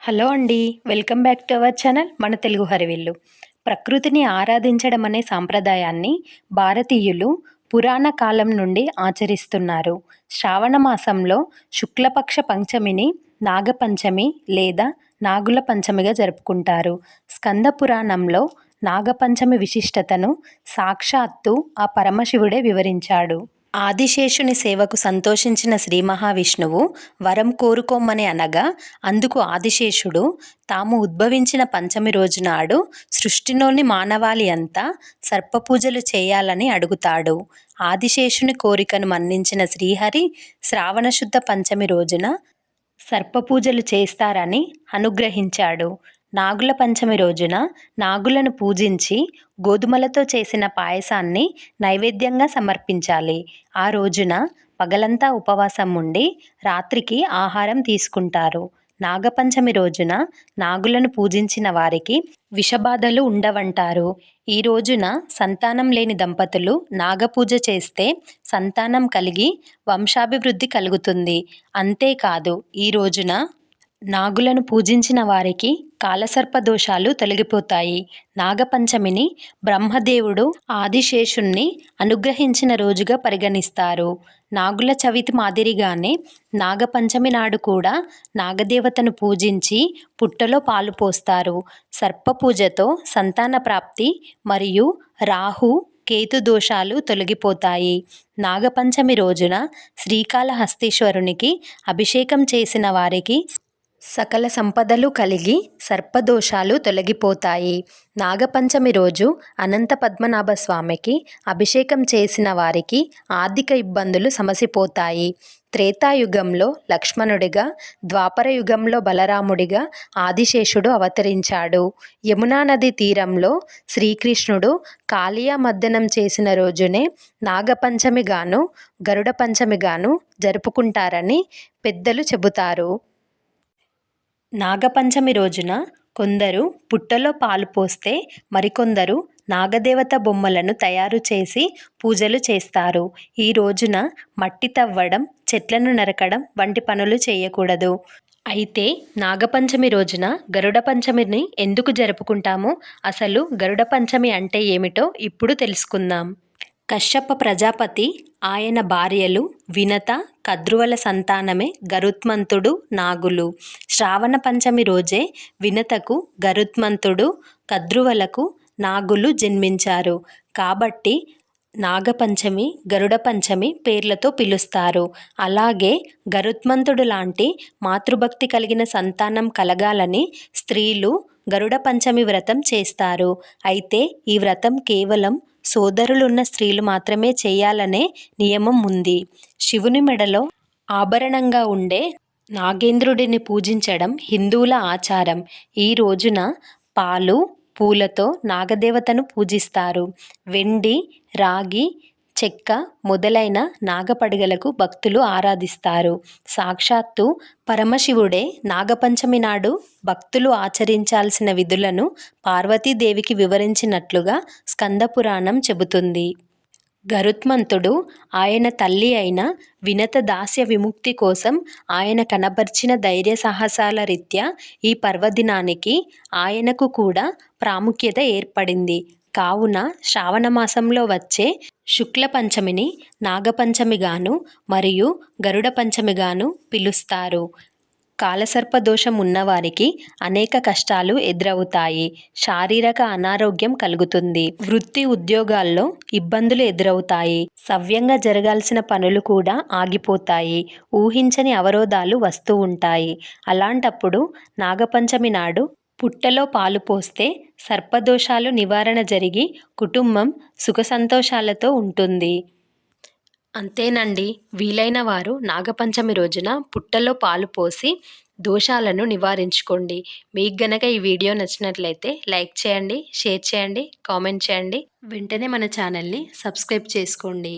Hello అండి. Welcome back to our channel మన తెలుగు హరివిల్లు. ప్రకృతిని ఆరాధించడం అనే సాంప్రదాయాన్ని భారతీయులు పురాణ కాలం నుండి ఆచరిస్తున్నారు. శ్రావణ మాసంలో శుక్లపక్ష పంచమిని నాగపంచమి లేదా నాగుల పంచమిగా జరుపుకుంటారు. స్కంద పురాణంలో నాగపంచమి విశిష్టతను సాక్షాత్తు ఆ పరమశివుడే వివరించాడు. ఆదిశేషుని సేవకు సంతోషించిన శ్రీ మహావిష్ణువు వరం కోరుకోమని అనగా అందుకు ఆదిశేషుడు తాము ఉద్భవించిన పంచమి రోజు నాడు సృష్టిలోని మానవాళి అంతా సర్పపూజలు చేయాలని అడుగుతాడు. ఆదిశేషుని కోరికను మన్నించిన శ్రీహరి శ్రావణ శుద్ధ పంచమి రోజున సర్పపూజలు చేస్తారని అనుగ్రహించాడు. నాగుల పంచమి రోజున నాగులను పూజించి గోధుమలతో చేసిన పాయసాన్ని నైవేద్యంగా సమర్పించాలి. ఆ రోజున పగలంతా ఉపవాసం ఉండి రాత్రికి ఆహారం తీసుకుంటారు. నాగపంచమి రోజున నాగులను పూజించిన వారికి విషబాధలు ఉండవంటారు. ఈ రోజున సంతానం లేని దంపతులు నాగపూజ చేస్తే సంతానం కలిగి వంశాభివృద్ధి కలుగుతుంది. అంతేకాదు ఈ రోజున నాగులను పూజించిన వారికి కాలసర్ప దోషాలు తొలగిపోతాయి. నాగపంచమిని బ్రహ్మదేవుడు ఆదిశేషుణ్ణి అనుగ్రహించిన రోజుగా పరిగణిస్తారు. నాగుల చవితి మాదిరిగానే నాగపంచమి నాడు కూడా నాగదేవతను పూజించి పుట్టలో పాలు పోస్తారు. సర్ప పూజతో సంతాన ప్రాప్తి మరియు రాహు కేతు దోషాలు తొలగిపోతాయి. నాగపంచమి రోజున శ్రీకాళహస్తీశ్వరునికి అభిషేకం చేసిన వారికి సకల సంపదలు కలిగి సర్పదోషాలు తొలగిపోతాయి. నాగపంచమి రోజు అనంత పద్మనాభ స్వామికి అభిషేకం చేసిన వారికి ఆర్థిక ఇబ్బందులు సమసిపోతాయి. త్రేతాయుగంలో లక్ష్మణుడిగా, ద్వాపర యుగంలో బలరాముడిగా ఆదిశేషుడు అవతరించాడు. యమునా నది తీరంలో శ్రీకృష్ణుడు కాళియా మర్దనం చేసిన రోజునే నాగపంచమిగాను గరుడ పంచమిగాను జరుపుకుంటారని పెద్దలు చెబుతారు. నాగపంచమి రోజున కొందరు పుట్టలో పాలు పోస్తే మరికొందరు నాగదేవత బొమ్మలను తయారు చేసి పూజలు చేస్తారు. ఈ రోజున మట్టి తవ్వడం, చెట్లను నరకడం వంటి పనులు చేయకూడదు. అయితే నాగపంచమి రోజున గరుడ పంచమిని ఎందుకు జరుపుకుంటామో, అసలు గరుడ పంచమి అంటే ఏమిటో ఇప్పుడు తెలుసుకుందాం. కశ్యప ప్రజాపతి, ఆయన భార్యలు వినత, కద్రువల సంతానమే గరుత్మంతుడు, నాగులు. శ్రావణ పంచమి రోజే వినతకు గరుత్మంతుడు, కద్రువలకు నాగులు జన్మించారు. కాబట్టి నాగపంచమి, గరుడ పంచమి పేర్లతో పిలుస్తారు. అలాగే గరుత్మంతుడు లాంటి మాతృభక్తి కలిగిన సంతానం కలగాలని స్త్రీలు గరుడ పంచమి వ్రతం చేస్తారు. అయితే ఈ వ్రతం కేవలం సోదరులున్న స్త్రీలు మాత్రమే చేయాలనే నియమం ఉంది. శివుని మెడలో ఆభరణంగా ఉండే నాగేంద్రుడిని పూజించడం హిందువుల ఆచారం. ఈ రోజున పాలు, పూలతో నాగదేవతను పూజిస్తారు. వెండి, రాగి, చెక్క మొదలైన నాగపడగలకు భక్తులు ఆరాధిస్తారు. సాక్షాత్తు పరమశివుడే నాగపంచమి నాడు భక్తులు ఆచరించాల్సిన విధులను పార్వతీదేవికి వివరించినట్లుగా స్కంద పురాణం చెబుతుంది. గరుత్మంతుడు ఆయన తల్లి అయిన వినత దాస్య విముక్తి కోసం ఆయన కనబర్చిన ధైర్య సాహసాల రీత్యా ఈ పర్వదినానికి ఆయనకు కూడా ప్రాముఖ్యత ఏర్పడింది. కావున శ్రావణ మాసంలో వచ్చే శుక్ల పంచమిని నాగపంచమిగాను మరియు గరుడ పంచమిగాను పిలుస్తారు. కాలసర్ప దోషం ఉన్నవారికి అనేక కష్టాలు ఎదురవుతాయి. శారీరక అనారోగ్యం కలుగుతుంది. వృత్తి ఉద్యోగాల్లో ఇబ్బందులు ఎదురవుతాయి. సవ్యంగా జరగాల్సిన పనులు కూడా ఆగిపోతాయి. ఊహించని అవరోధాలు వస్తూ ఉంటాయి. అలాంటప్పుడు నాగపంచమి నాడు పుట్టలో పాలు పోస్తే సర్పదోషాలు నివారణ జరిగి కుటుంబం సుఖ సంతోషాలతో ఉంటుంది. అంతేనండి. వీలైన వారు నాగపంచమి రోజున పుట్టలో పాలు పోసి దోషాలను నివారించుకోండి. మీకు గనక ఈ వీడియో నచ్చినట్లయితే లైక్ చేయండి, షేర్ చేయండి, కామెంట్ చేయండి. వెంటనే మన ఛానల్ని సబ్స్క్రైబ్ చేసుకోండి.